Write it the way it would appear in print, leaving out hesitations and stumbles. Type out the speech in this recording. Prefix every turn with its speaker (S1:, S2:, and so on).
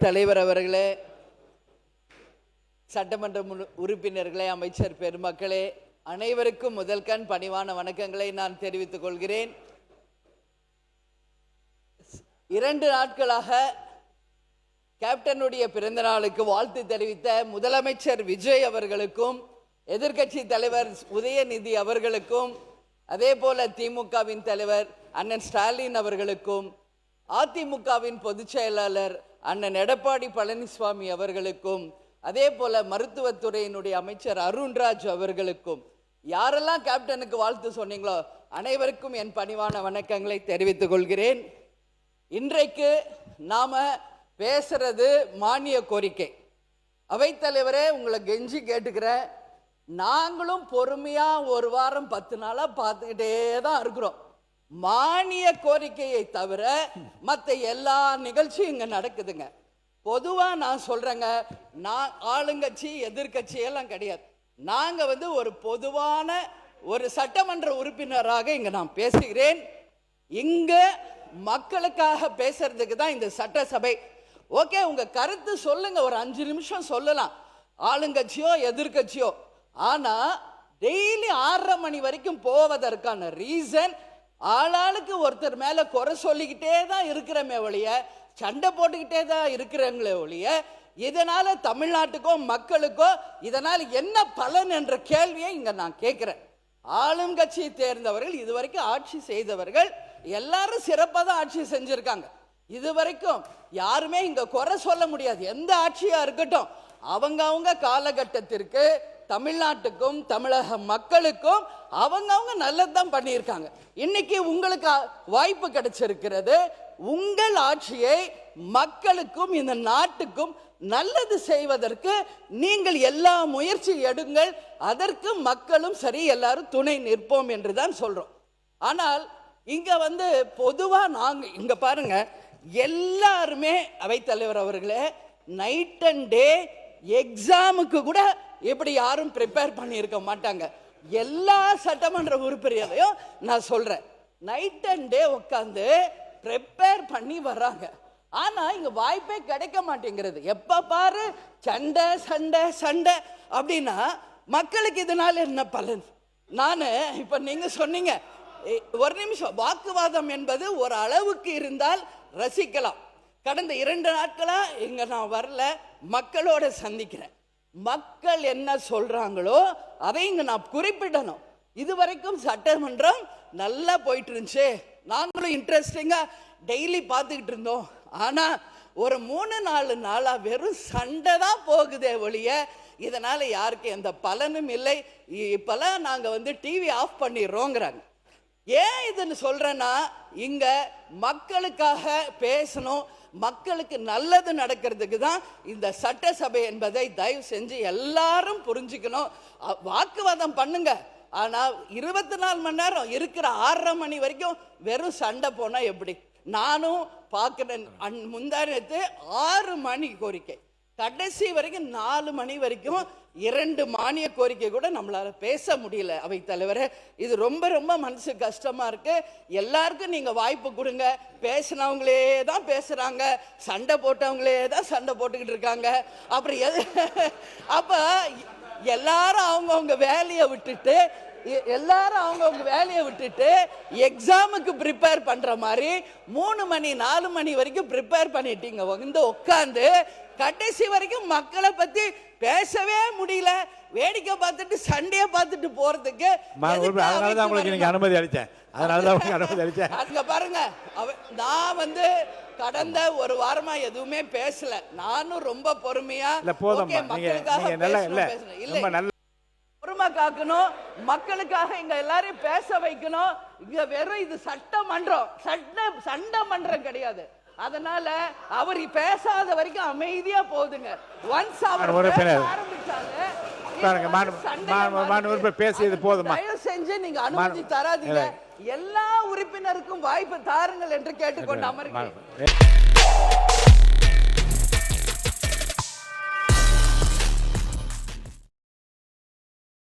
S1: தலைவர் அவர்களே, சட்டமன்ற உறுப்பினர்களே, அமைச்சர் பெருமக்களே, அனைவருக்கும் முதல்கண் பணிவான வணக்கங்களை நான் தெரிவித்துக் கொள்கிறேன். 2 நாட்களாக கேப்டனுடைய பிறந்த நாளுக்கு வாழ்த்து தெரிவித்த முதலமைச்சர் விஜய் அவர்களுக்கும், எதிர்க்கட்சி தலைவர் உதயநிதி அவர்களுக்கும், அதே போல திமுகவின் தலைவர் அண்ணன் ஸ்டாலின் அவர்களுக்கும், அதிமுகவின் பொதுச் செயலாளர் அண்ணன் எடப்பாடி பழனிசாமி அவர்களுக்கும், அதே போல மருத்துவத்துறையினுடைய அமைச்சர் அருண்ராஜ் அவர்களுக்கும், யாரெல்லாம் கேப்டனுக்கு வாழ்த்து சொன்னீங்களோ அனைவருக்கும் என் பணிவான வணக்கங்களை தெரிவித்துக் கொள்கிறேன். இன்றைக்கு நாம பேசுறது மானிய கோரிக்கை. அவைத்தலைவரே, உங்களை கெஞ்சி கேட்டுக்கிறேன், நாங்களும் பொறுமையா 1 வாரம் 10 நாளா பார்த்துக்கிட்டே தான் இருக்கிறோம். மானிய கோரிக்கையை தவிர மற்ற எல்லா நிகழ்ச்சியும் இங்க நடக்குதுங்க. பொதுவா நான் சொல்றேங்க, நான் ஆளுங்கட்சி எதிர்கட்சி எல்லாம் கிடையாது. நாங்க ஒரு பொதுவான ஒரு சட்டமன்ற உறுப்பினராக இங்க நான் பேசுகிறேன். இங்க மக்களுக்காக பேசுறதுக்கு தான் இந்த சட்டசபை. ஓகே, உங்க கருத்து சொல்லுங்க, ஒரு 5 நிமிஷம் சொல்லலாம், ஆளுங்கட்சியோ எதிர்கட்சியோ. ஆனா டெய்லி 6:30 மணி வரைக்கும் போவதற்கான ரீசன், ஆளாளுக்கு ஒருத்தர் மேல குறை சொல்லிக்கிட்டே தான் இருக்கிறமே ஒழிய, சண்டை போட்டுக்கிட்டே தான் இருக்கிறவங்களே ஒழிய, இதனால தமிழ்நாட்டுக்கோ மக்களுக்கோ இதனால் என்ன பலன் என்ற கேள்வியை இங்க நான் கேட்கிறேன். ஆளும் கட்சியை தேர்ந்தவர்கள், இதுவரைக்கும் ஆட்சி செய்தவர்கள் எல்லாரும் சிறப்பாக தான் ஆட்சி செஞ்சிருக்காங்க. இதுவரைக்கும் யாருமே இங்க குறை சொல்ல முடியாது. எந்த ஆட்சியா இருக்கட்டும், அவங்க காலகட்டத்திற்கு தமிழ்நாட்டுக்கும் தமிழக மக்களுக்கும் அவங்க நல்லதுதான் பண்ணியிருக்காங்க. இன்னைக்கு உங்களுக்கு வாய்ப்பு கிடைச்சிருக்கிறது. உங்கள் ஆட்சியை மக்களுக்கும் இந்த நாட்டுக்கும் நல்லது செய்வதற்கு நீங்கள் எல்லா முயற்சி எடுங்கள். அதற்கு மக்களும் சரி, எல்லாரும் துணை நிற்போம் என்று தான் சொல்றோம். ஆனால் இங்க பொதுவா நாங்க இங்க பாருங்க, எல்லாருமே அவைத்தலைவர் அவர்களே, நைட் அண்ட் டே எக்ஸாமுக்கு கூட எப்படி யாரும் ப்ரிப்பேர் பண்ணியிருக்க மாட்டாங்க. எல்லா சட்டமன்ற உறுப்பினரையும் நான் சொல்றேன், நைட் அண்ட் டே உட்காந்து ப்ரிப்பேர் பண்ணி வர்றாங்க. ஆனா இங்க வாய்ப்பே கிடைக்க மாட்டேங்கிறது. எப்ப பாரு சண்டை சண்டை சண்டை அப்படின்னா மக்களுக்கு இதனால என்ன பலன்? நானு இப்ப நீங்க சொன்னீங்க, ஒரு நிமிஷம், வாக்குவாதம் என்பது ஒரு அளவுக்கு இருந்தால் ரசிக்கலாம். கடந்த 2 நாட்களா இங்க நான் வரல, மக்களோட சந்திக்கிறேன். மக்கள் என்ன சொல்றாங்களோ அதை இங்க நான் குறிப்பிடணும். இதுவரைக்கும் சட்டமன்றம் நல்லா போயிட்டு இருந்துச்சு, நாங்களும் இன்ட்ரெஸ்டிங்கா டெய்லி பார்த்துக்கிட்டு இருந்தோம். ஆனா ஒரு 3-4 நாளா வெறும் சண்டை தான் போகுதே ஒழிய இதனால யாருக்கு எந்த பலனும் இல்லை. இப்பெல்லாம் நாங்க டிவி ஆஃப் பண்ணிடுறோங்கிறாங்க. ஏன் இதுன்னு சொல்றேன்னா, இங்க மக்களுக்காக பேசணும், மக்களுக்கு நல்லது நடக்கிறதுக்கு தான் இந்த சட்டசபை என்பதை தயவு செஞ்சு எல்லாரும் புரிஞ்சுக்கணும். வாக்குவாதம் பண்ணுங்க, ஆனா 24 மணி நேரம் இருக்கிற 6:30 மணி வரைக்கும் வெறும் சண்டை போனா எப்படி? நானும் பார்க்கிறேன். முந்தானத்து 6 மணி கோரிக்கை, கடைசி வரைக்கும் 4 மணி வரைக்கும் 2 மானிய கோரிக்கை கூட நம்மளால பேச முடியல. அவை தலைவரே, இது ரொம்ப ரொம்ப மனசு கஷ்டமா இருக்கு. எல்லாருக்கும் நீங்க வாய்ப்பு கொடுங்க. பேசினவங்களே தான் பேசுறாங்க, சண்டை போட்டவங்களே தான் சண்டை போட்டுக்கிட்டு இருக்காங்க. அப்புறம் அப்ப எல்லாரும் அவங்கவுங்க வேலையை விட்டுட்டு எக்ஸாமுக்கு ப்ரிப்பேர் பண்ற மாதிரி 3 மணி 4 மணி வரைக்கும் ப்ரிப்பேர் பண்ணிட்டீங்க. உட்கார்ந்து கடைசி வரைக்கும் மக்களை பத்தி பேசவே முடியல. வேடிக்கை பார்த்துட்டு சண்டையை பார்த்துட்டு போறதுக்கு
S2: அனுமதி அளிச்சேன்.
S1: அங்க பாருங்க, நான் கடந்த 1 வாரமா எதுவுமே பேசல. நானும் ரொம்ப பொறுமையா பொறுமை காக்கணும், மக்களுக்காக இங்க எல்லாரையும் பேச வைக்கணும். இங்க வெறும் இது சட்டமன்றம், சண்டை மன்றம் கிடையாது. அதனால அவர் பேசாத வரைக்கும் அமைதியா போகுதுங்க. ஒன்ஸ் அவர் ஆரம்பிச்சாங்க
S2: பேசியது போதுமா?
S1: தயவு செஞ்சு நீங்க அனுமதி தராதீங்க. எல்லா உறுப்பினருக்கும் வாய்ப்பு தாருங்கள் என்று கேட்டுக்கொண்டு அமர்கிறேன்.